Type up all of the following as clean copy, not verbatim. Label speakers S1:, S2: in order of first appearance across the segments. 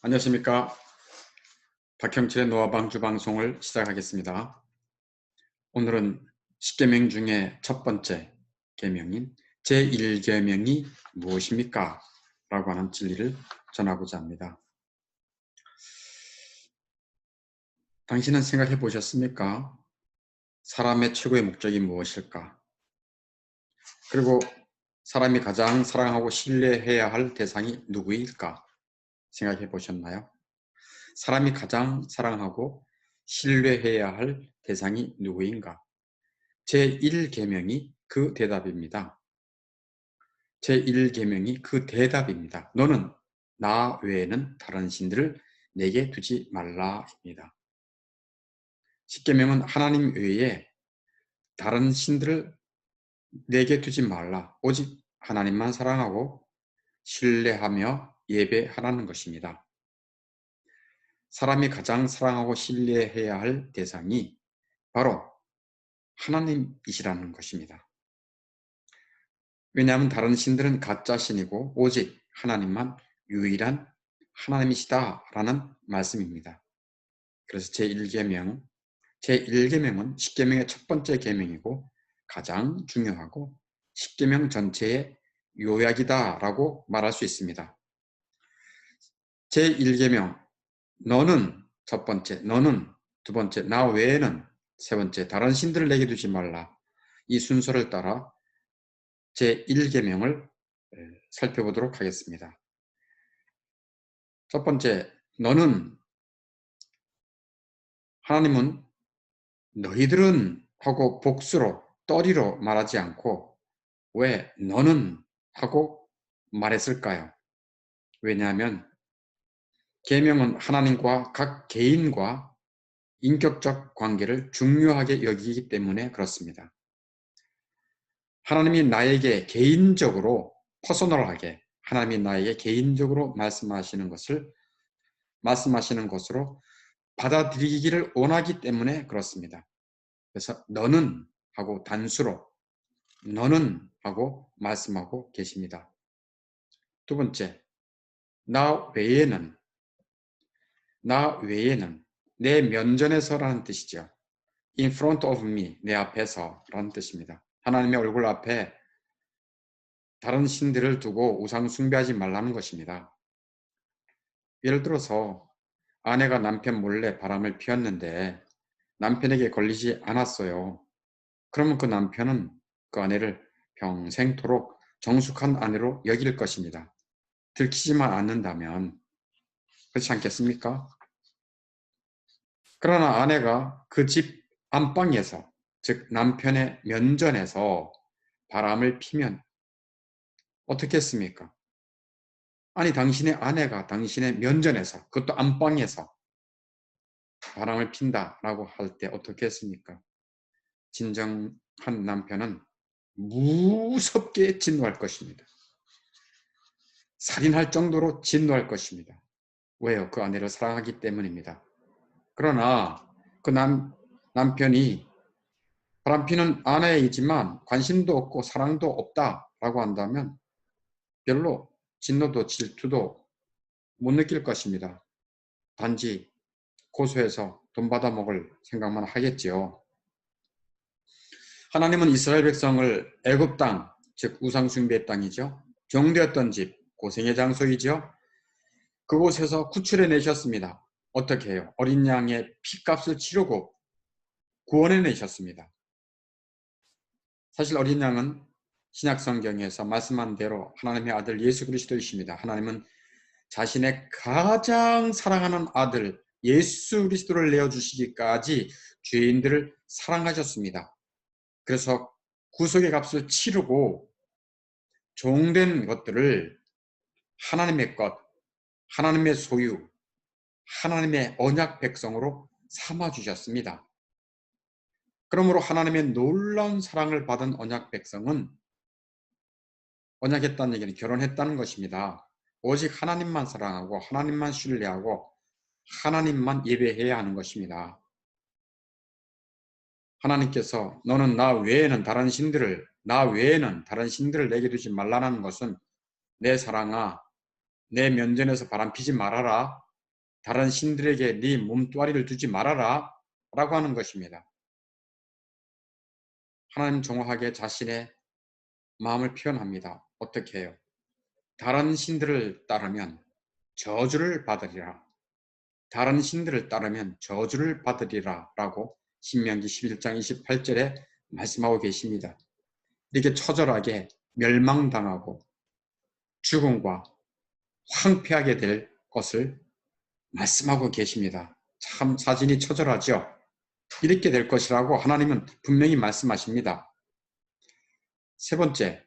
S1: 안녕하십니까. 박형철의 노화방주 방송을 시작하겠습니다. 오늘은 10계명 중에 첫 번째 계명인 제1계명이 무엇입니까? 라고 하는 진리를 전하고자 합니다. 당신은 생각해 보셨습니까? 사람의 최고의 목적이 무엇일까? 그리고 사람이 가장 사랑하고 신뢰해야 할 대상이 누구일까? 생각해 보셨나요? 사람이 가장 사랑하고 신뢰해야 할 대상이 누구인가? 제1계명이 그 대답입니다. 제1계명이 그 대답입니다. 너는 나 외에는 다른 신들을 내게 두지 말라입니다. 10계명은 하나님 외에 다른 신들을 내게 두지 말라. 오직 하나님만 사랑하고 신뢰하며 예배하라는 것입니다. 사람이 가장 사랑하고 신뢰해야 할 대상이 바로 하나님이시라는 것입니다. 왜냐하면 다른 신들은 가짜 신이고 오직 하나님만 유일한 하나님이시다라는 말씀입니다. 그래서 제1계명은 10계명의 첫 번째 계명이고 가장 중요하고 10계명 전체의 요약이다라고 말할 수 있습니다. 제1계명 너는 첫 번째, 너는 두 번째, 나 외에는 세 번째, 다른 신들을 내게 두지 말라. 이 순서를 따라 제1계명을 살펴보도록 하겠습니다. 첫 번째, 하나님은 너희들은 하고 복수로 떠리로 말하지 않고 왜 너는 하고 말했을까요? 왜냐하면 계명은 하나님과 각 개인과 인격적 관계를 중요하게 여기기 때문에 그렇습니다. 하나님이 나에게 개인적으로 퍼소널하게 하나님이 나에게 개인적으로 말씀하시는 것으로 받아들이기를 원하기 때문에 그렇습니다. 그래서 너는 하고 단수로 너는 하고 말씀하고 계십니다. 두 번째, 나 외에는 내 면전에서라는 뜻이죠. In front of me, 내 앞에서라는 뜻입니다. 하나님의 얼굴 앞에 다른 신들을 두고 우상 숭배하지 말라는 것입니다. 예를 들어서 아내가 남편 몰래 바람을 피웠는데 남편에게 걸리지 않았어요. 그러면 그 남편은 그 아내를 평생토록 정숙한 아내로 여길 것입니다. 들키지만 않는다면 그렇지 않겠습니까? 그러나 아내가 그 집 안방에서 즉 남편의 면전에서 바람을 피면 어떻게 했습니까? 아니 당신의 아내가 당신의 면전에서 그것도 안방에서 바람을 핀다라고 할 때 어떻게 했습니까? 진정한 남편은 무섭게 진노할 것입니다. 살인할 정도로 진노할 것입니다. 왜요? 그 아내를 사랑하기 때문입니다. 그러나 그 남편이 바람피는 아내이지만 관심도 없고 사랑도 없다라고 한다면 별로 진노도 질투도 못 느낄 것입니다. 단지 고소해서 돈 받아먹을 생각만 하겠지요. 하나님은 이스라엘 백성을 애굽 땅, 즉 우상숭배의 땅이죠. 종되었던 집, 고생의 장소이죠. 그곳에서 구출해 내셨습니다. 어떻게 해요? 어린 양의 피값을 치르고 구원해 내셨습니다. 사실 어린 양은 신약 성경에서 말씀한 대로 하나님의 아들 예수 그리스도이십니다. 하나님은 자신의 가장 사랑하는 아들 예수 그리스도를 내어주시기까지 죄인들을 사랑하셨습니다. 그래서 구속의 값을 치르고 종된 것들을 하나님의 것, 하나님의 소유, 하나님의 언약 백성으로 삼아주셨습니다. 그러므로 하나님의 놀라운 사랑을 받은 언약 백성은 언약했다는 얘기는 결혼했다는 것입니다. 오직 하나님만 사랑하고 하나님만 신뢰하고 하나님만 예배해야 하는 것입니다. 하나님께서 너는 나 외에는 다른 신들을 내게 두지 말라는 것은 내 사랑아 내 면전에서 바람피지 말아라 다른 신들에게 네 몸뚱아리를 주지 말아라 라고 하는 것입니다. 하나님 정확하게 자신의 마음을 표현합니다. 어떻게 해요? 다른 신들을 따르면 저주를 받으리라. 다른 신들을 따르면 저주를 받으리라 라고 신명기 11장 28절에 말씀하고 계십니다. 이렇게 처절하게 멸망당하고 죽음과 황폐하게 될 것을 말씀하고 계십니다. 참 사진이 처절하죠. 이렇게 될 것이라고 하나님은 분명히 말씀하십니다. 세 번째,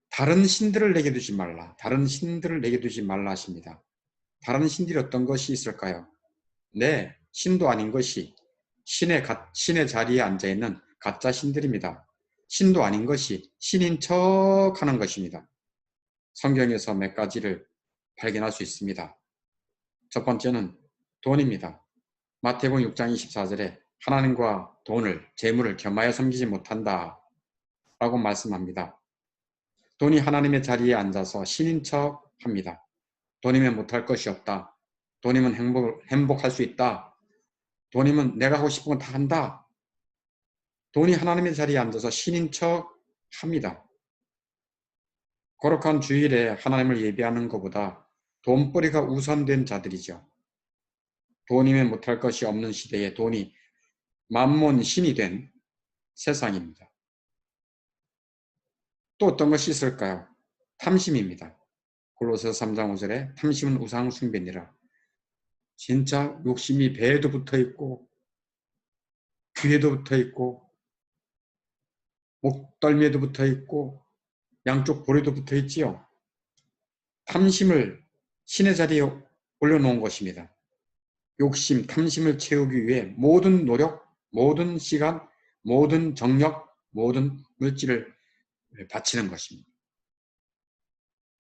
S1: 다른 신들을 내게 두지 말라. 다른 신들을 내게 두지 말라 하십니다. 다른 신들이 어떤 것이 있을까요? 네, 신도 아닌 것이 신의 자리에 앉아있는 가짜 신들입니다. 신도 아닌 것이 신인 척 하는 것입니다. 성경에서 몇 가지를 발견할 수 있습니다. 첫 번째는 돈입니다. 마태복음 6장 24절에 하나님과 돈을, 재물을 겸하여 섬기지 못한다 라고 말씀합니다. 돈이 하나님의 자리에 앉아서 신인 척 합니다. 돈이면 못할 것이 없다. 돈이면 행복할 수 있다. 돈이면 내가 하고 싶은 건 다 한다. 돈이 하나님의 자리에 앉아서 신인 척 합니다. 거룩한 주일에 하나님을 예배하는 것보다 돈벌이가 우선된 자들이죠. 돈이면 못할 것이 없는 시대에 돈이 만몬 신이 된 세상입니다. 또 어떤 것이 있을까요? 탐심입니다. 골로새서 3장 5절에 탐심은 우상 숭배니라. 진짜 욕심이 배에도 붙어있고 귀에도 붙어있고 목덜미에도 붙어있고 양쪽 볼에도 붙어있지요. 탐심을 신의 자리에 올려놓은 것입니다. 욕심, 탐심을 채우기 위해 모든 노력, 모든 시간, 모든 정력, 모든 물질을 바치는 것입니다.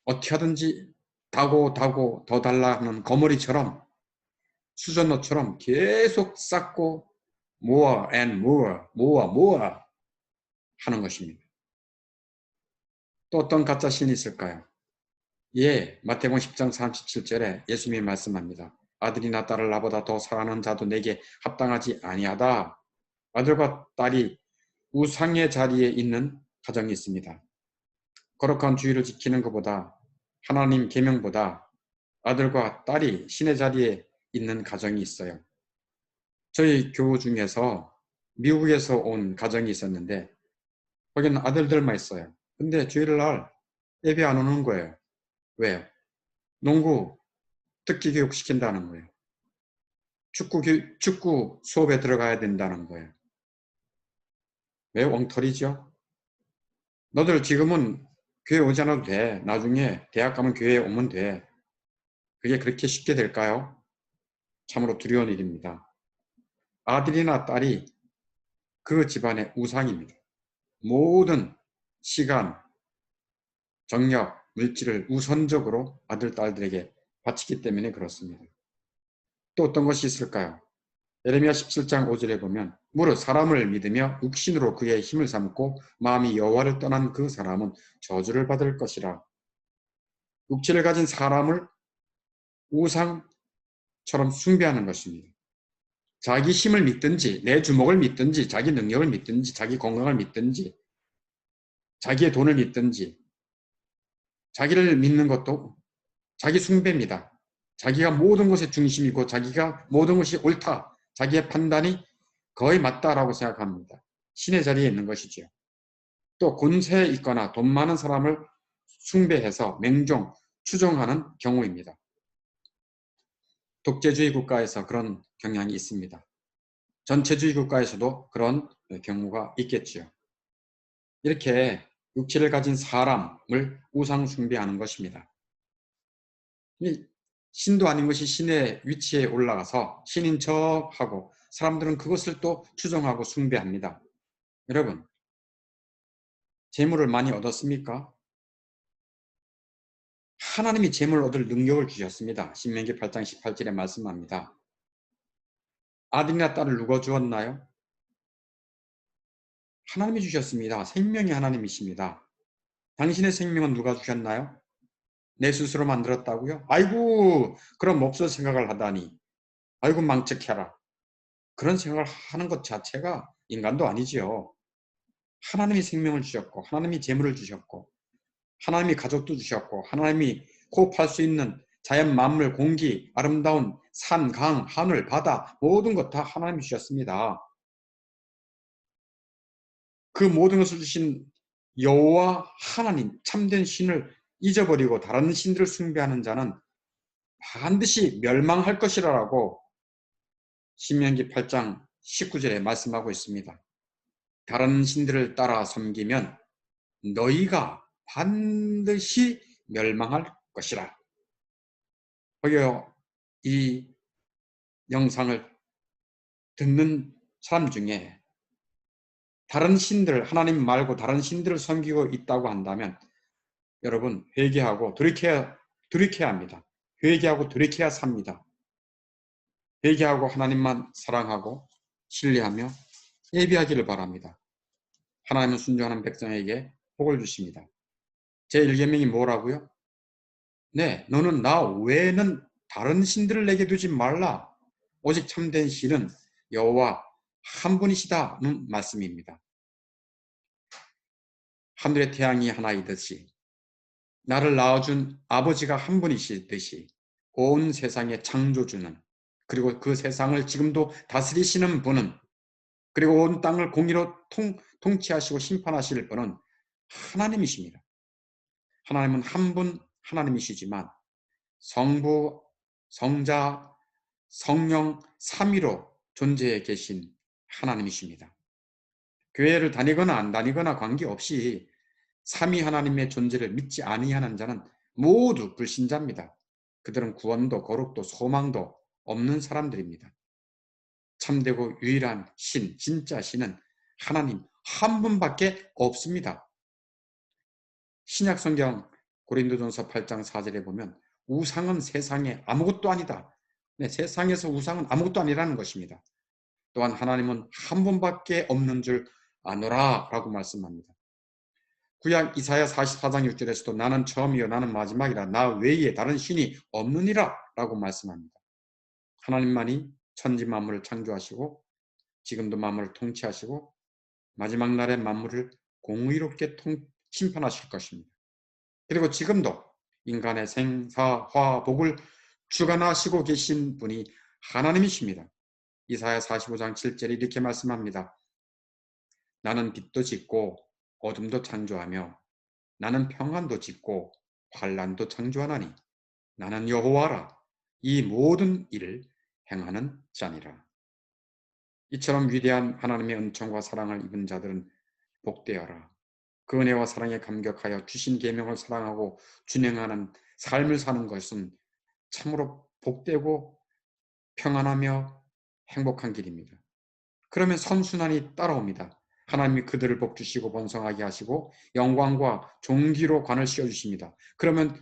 S1: 어떻게 하든지 다고 더 달라 하는 거머리처럼 수전노처럼 계속 쌓고 more and more 하는 것입니다. 또 어떤 가짜 신이 있을까요? 예, 마태복음 10장 37절에 예수님이 말씀합니다. 아들이나 딸을 나보다 더 사랑하는 자도 내게 합당하지 아니하다. 아들과 딸이 우상의 자리에 있는 가정이 있습니다. 거룩한 주의를 지키는 것보다 하나님 계명보다 아들과 딸이 신의 자리에 있는 가정이 있어요. 저희 교우 중에서 미국에서 온 가정이 있었는데 거기는 아들들만 있어요. 근데 주일날 예배 안 오는 거예요. 왜요? 농구 특기 교육 시킨다는 거예요. 축구 수업에 들어가야 된다는 거예요. 왜 엉터리죠? 너들 지금은 교회 오지 않아도 돼. 나중에 대학 가면 교회에 오면 돼. 그게 그렇게 쉽게 될까요? 참으로 두려운 일입니다. 아들이나 딸이 그 집안의 우상입니다. 모든 시간, 정력, 물질을 우선적으로 아들, 딸들에게 바치기 때문에 그렇습니다. 또 어떤 것이 있을까요? 예레미야 17장 5절에 보면 무릇 사람을 믿으며 육신으로 그의 힘을 삼고 마음이 여호와를 떠난 그 사람은 저주를 받을 것이라. 육체를 가진 사람을 우상처럼 숭배하는 것입니다. 자기 힘을 믿든지 내 주먹을 믿든지 자기 능력을 믿든지 자기 건강을 믿든지 자기의 돈을 믿든지 자기를 믿는 것도 자기 숭배입니다. 자기가 모든 것의 중심이고 자기가 모든 것이 옳다. 자기의 판단이 거의 맞다라고 생각합니다. 신의 자리에 있는 것이죠. 또 권세에 있거나 돈 많은 사람을 숭배해서 맹종, 추종하는 경우입니다. 독재주의 국가에서 그런 경향이 있습니다. 전체주의 국가에서도 그런 경우가 있겠지요. 이렇게 육체를 가진 사람을 우상 숭배하는 것입니다. 신도 아닌 것이 신의 위치에 올라가서 신인 척하고 사람들은 그것을 또 추종하고 숭배합니다. 여러분, 재물을 많이 얻었습니까? 하나님이 재물을 얻을 능력을 주셨습니다. 신명기 8장 18절에 말씀합니다. 아들이나 딸을 누가 주었나요? 하나님이 주셨습니다. 생명이 하나님이십니다. 당신의 생명은 누가 주셨나요? 내 스스로 만들었다고요? 아이고, 그럼 없을 생각을 하다니. 아이고, 망측해라. 그런 생각을 하는 것 자체가 인간도 아니지요. 하나님이 생명을 주셨고, 하나님이 재물을 주셨고, 하나님이 가족도 주셨고, 하나님이 호흡할 수 있는 자연 만물, 공기, 아름다운 산, 강, 하늘, 바다 모든 것 다 하나님이 주셨습니다. 그 모든 것을 주신 여호와 하나님, 참된 신을 잊어버리고 다른 신들을 숭배하는 자는 반드시 멸망할 것이라고 신명기 8장 19절에 말씀하고 있습니다. 다른 신들을 따라 섬기면 너희가 반드시 멸망할 것이라. 이 영상을 듣는 사람 중에 다른 신들, 하나님 말고 다른 신들을 섬기고 있다고 한다면 여러분 회개하고 돌이켜야 합니다. 회개하고 돌이켜야 삽니다. 회개하고 하나님만 사랑하고 신뢰하며 예비하기를 바랍니다. 하나님은 순종하는 백성에게 복을 주십니다. 제1계명이 뭐라고요? 네, 너는 나 외에는 다른 신들을 내게 두지 말라. 오직 참된 신은 여호와 한 분이시다는 말씀입니다. 하늘의 태양이 하나이듯이 나를 낳아준 아버지가 한 분이시듯이 온 세상의 창조주는 그리고 그 세상을 지금도 다스리시는 분은 그리고 온 땅을 공의로 통치하시고 심판하실 분은 하나님이십니다. 하나님은 한 분 하나님이시지만 성부, 성자, 성령 삼위로 존재해 계신 하나님이십니다. 교회를 다니거나 안 다니거나 관계없이 삼위 하나님의 존재를 믿지 아니하는 자는 모두 불신자입니다. 그들은 구원도 거룩도 소망도 없는 사람들입니다. 참되고 유일한 신, 진짜 신은 하나님 한 분밖에 없습니다. 신약성경 고린도전서 8장 4절에 보면 우상은 세상에 아무것도 아니다. 네, 세상에서 우상은 아무것도 아니라는 것입니다. 또한 하나님은 한 분밖에 없는 줄 아노라 라고 말씀합니다. 구약 이사야 44장 6절에서도 나는 처음이요 나는 마지막이라 나 외에 다른 신이 없느니라 라고 말씀합니다. 하나님만이 천지 만물을 창조하시고 지금도 만물을 통치하시고 마지막 날에 만물을 공의롭게 심판하실 것입니다. 그리고 지금도 인간의 생사화복을 주관하시고 계신 분이 하나님이십니다. 이사야 45장 7절에 이렇게 말씀합니다. 나는 빛도 짓고 어둠도 창조하며 나는 평안도 짓고 환난도 창조하나니 나는 여호와라 이 모든 일을 행하는 자니라. 이처럼 위대한 하나님의 은총과 사랑을 입은 자들은 복되어라. 그 은혜와 사랑에 감격하여 주신 계명을 사랑하고 준행하는 삶을 사는 것은 참으로 복되고 평안하며 행복한 길입니다. 그러면 선순환이 따라옵니다. 하나님이 그들을 복주시고 번성하게 하시고 영광과 존귀로 관을 씌워주십니다. 그러면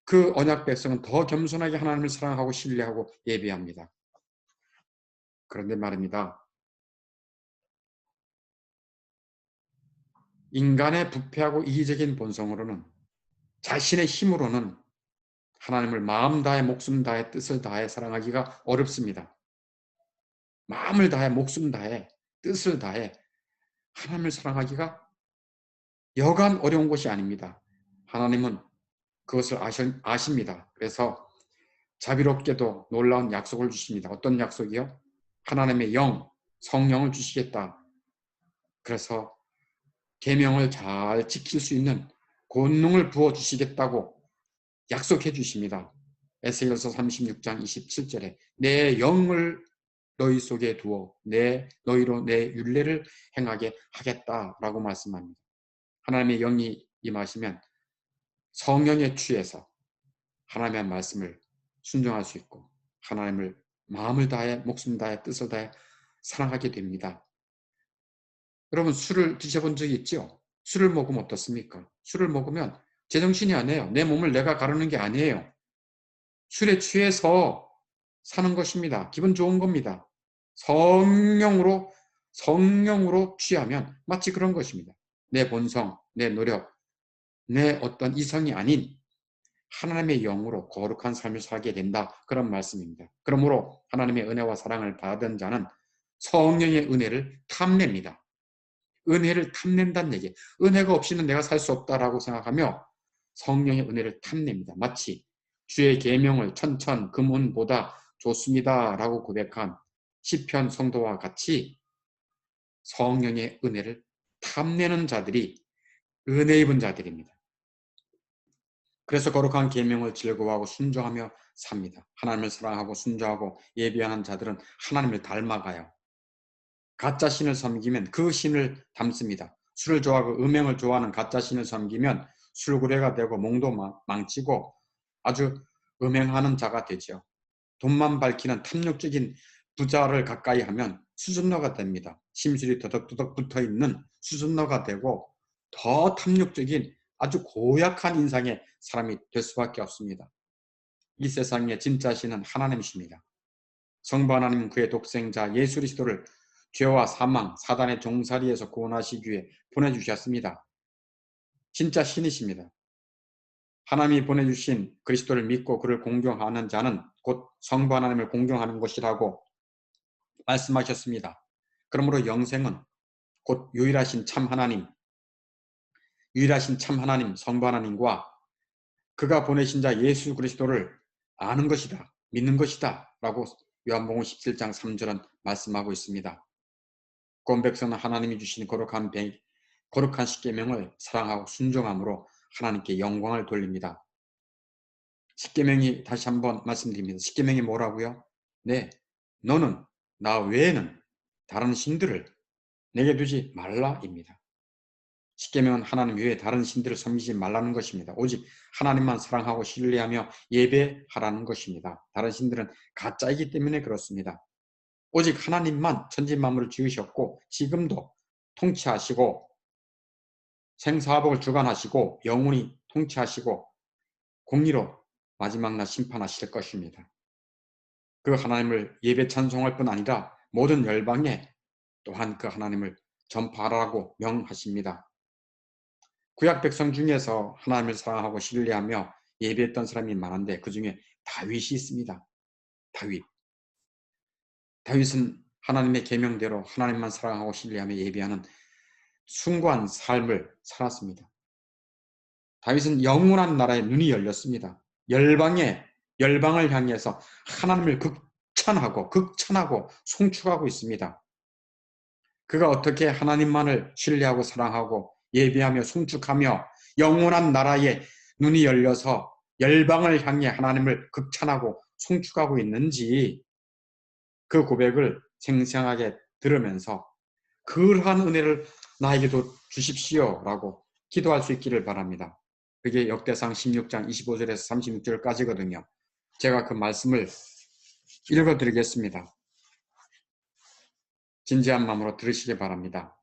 S1: 그 언약 백성은 더 겸손하게 하나님을 사랑하고 신뢰하고 예배합니다. 그런데 말입니다. 인간의 부패하고 이기적인 본성으로는 자신의 힘으로는 하나님을 마음 다해 목숨 다해 뜻을 다해 사랑하기가 어렵습니다. 마음을 다해 목숨 다해 뜻을 다해 하나님을 사랑하기가 여간 어려운 것이 아닙니다. 하나님은 그것을 아십니다. 그래서 자비롭게도 놀라운 약속을 주십니다. 어떤 약속이요? 하나님의 영, 성령을 주시겠다. 그래서 계명을 잘 지킬 수 있는 권능을 부어주시겠다고 약속해 주십니다. 에스겔서 36장 27절에 내 영을 너희 속에 두어 너희로 내 율례를 행하게 하겠다라고 말씀합니다. 하나님의 영이 임하시면 성령에 취해서 하나님의 말씀을 순종할 수 있고 하나님을 마음을 다해 목숨 다해 뜻을 다해 사랑하게 됩니다. 여러분 술을 드셔본 적이 있죠? 술을 먹으면 어떻습니까? 술을 먹으면 제정신이 아니에요. 내 몸을 내가 가르는 게 아니에요. 술에 취해서 사는 것입니다. 기분 좋은 겁니다. 성령으로 취하면 마치 그런 것입니다. 내 본성, 내 노력, 내 어떤 이성이 아닌 하나님의 영으로 거룩한 삶을 살게 된다. 그런 말씀입니다. 그러므로 하나님의 은혜와 사랑을 받은 자는 성령의 은혜를 탐냅니다. 은혜를 탐낸다는 얘기. 은혜가 없이는 내가 살 수 없다라고 생각하며 성령의 은혜를 탐냅니다. 마치 주의 계명을 천천 금은보다 좋습니다라고 고백한 시편 성도와 같이 성령의 은혜를 탐내는 자들이 은혜 입은 자들입니다. 그래서 거룩한 계명을 즐거워하고 순종하며 삽니다. 하나님을 사랑하고 순종하고 예비하는 자들은 하나님을 닮아가요. 가짜 신을 섬기면 그 신을 닮습니다. 술을 좋아하고 음행을 좋아하는 가짜 신을 섬기면 술구래가 되고 몸도 망치고 아주 음행하는 자가 되죠. 돈만 밝히는 탐욕적인 부자를 가까이 하면 수준러가 됩니다. 심술이 더덕더덕 붙어있는 수준러가 되고 더 탐욕적인 아주 고약한 인상의 사람이 될 수밖에 없습니다. 이 세상의 진짜 신은 하나님이십니다. 성부 하나님은 그의 독생자 예수 그리스도를 죄와 사망, 사단의 종살이에서 구원하시기 위해 보내주셨습니다. 진짜 신이십니다. 하나님이 보내주신 그리스도를 믿고 그를 공경하는 자는 곧 성부 하나님을 공경하는 것이라고 말씀하셨습니다. 그러므로 영생은 곧 유일하신 참 하나님 성부 하나님과 그가 보내신 자 예수 그리스도를 아는 것이다, 믿는 것이다 라고 요한복음 17장 3절은 말씀하고 있습니다. 온 백성은 하나님이 주신 거룩한 십계명을 사랑하고 순종함으로 하나님께 영광을 돌립니다. 십계명이 다시 한번 말씀드립니다. 십계명이 뭐라고요? 네, 너는 나 외에는 다른 신들을 내게 두지 말라입니다. 십계명은 하나님 외에 다른 신들을 섬기지 말라는 것입니다. 오직 하나님만 사랑하고 신뢰하며 예배하라는 것입니다. 다른 신들은 가짜이기 때문에 그렇습니다. 오직 하나님만 천지만물을 지으셨고 지금도 통치하시고 생사화복을 주관하시고 영원히 통치하시고 공의로 마지막 날 심판하실 것입니다. 그 하나님을 예배 찬송할 뿐 아니라 모든 열방에 또한 그 하나님을 전파하라고 명하십니다. 구약 백성 중에서 하나님을 사랑하고 신뢰하며 예배했던 사람이 많은데 그 중에 다윗이 있습니다. 다윗은 하나님의 계명대로 하나님만 사랑하고 신뢰하며 예배하는 숭고한 삶을 살았습니다. 다윗은 영원한 나라에 눈이 열렸습니다. 열방을 향해서 하나님을 극찬하고 송축하고 있습니다. 그가 어떻게 하나님만을 신뢰하고 사랑하고 예배하며 송축하며 영원한 나라에 눈이 열려서 열방을 향해 하나님을 극찬하고 송축하고 있는지 그 고백을 생생하게 들으면서 그러한 은혜를 나에게도 주십시오 라고 기도할 수 있기를 바랍니다. 그게 역대상 16장 25절에서 36절까지거든요. 제가 그 말씀을 읽어드리겠습니다. 진지한 마음으로 들으시기 바랍니다.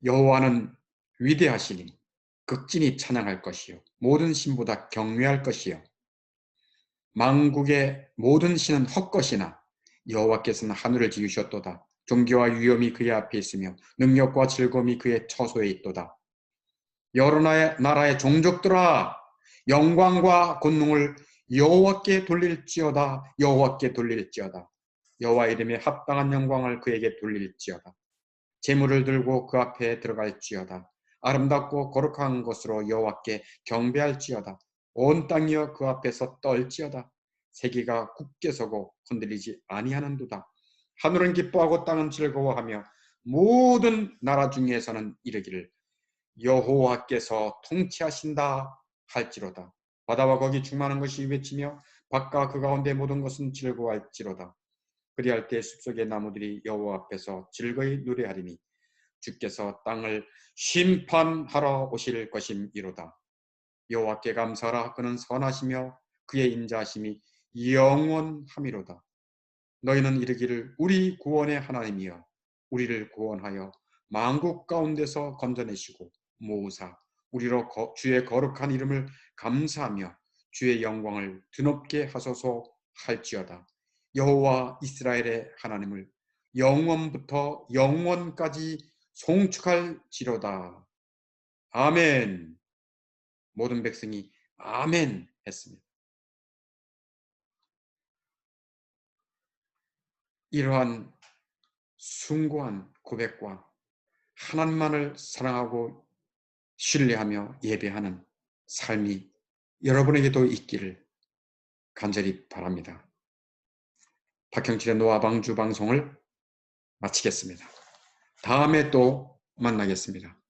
S1: 여호와는 위대하시니 극진히 찬양할 것이요 모든 신보다 경외할 것이요 만국의 모든 신은 헛것이나 여호와께서는 하늘을 지으셨도다. 존귀와 위엄이 그의 앞에 있으며 능력과 즐거움이 그의 처소에 있도다. 여러 나라의 종족들아 영광과 권능을 여호와께 돌릴지어다. 여호와 이름에 합당한 영광을 그에게 돌릴지어다. 제물을 들고 그 앞에 들어갈지어다. 아름답고 거룩한 것으로 여호와께 경배할지어다. 온 땅이여 그 앞에서 떨지어다. 세계가 굳게 서고 흔들리지 아니하는도다. 하늘은 기뻐하고 땅은 즐거워하며 모든 나라 중에서는 이르기를 여호와께서 통치하신다 할지로다. 바다와 거기 충만한 것이 외치며 밖과 그 가운데 모든 것은 즐거워할지로다. 그리할 때 숲속의 나무들이 여호와 앞에서 즐거이 노래하리니 주께서 땅을 심판하러 오실 것임이로다. 여호와께 감사하라. 그는 선하시며 그의 인자하심이 영원함이로다. 너희는 이르기를 우리 구원의 하나님이여 우리를 구원하여 만국 가운데서 건져내시고 모으사 우리로 주의 거룩한 이름을 감사하며 주의 영광을 드높게 하소서 할지어다. 여호와 이스라엘의 하나님을 영원부터 영원까지 송축할지로다. 아멘. 모든 백성이 아멘 했습니다. 이러한 숭고한 고백과 하나님만을 사랑하고 신뢰하며 예배하는 삶이 여러분에게도 있기를 간절히 바랍니다. 박형철의 노아방주 방송을 마치겠습니다. 다음에 또 만나겠습니다.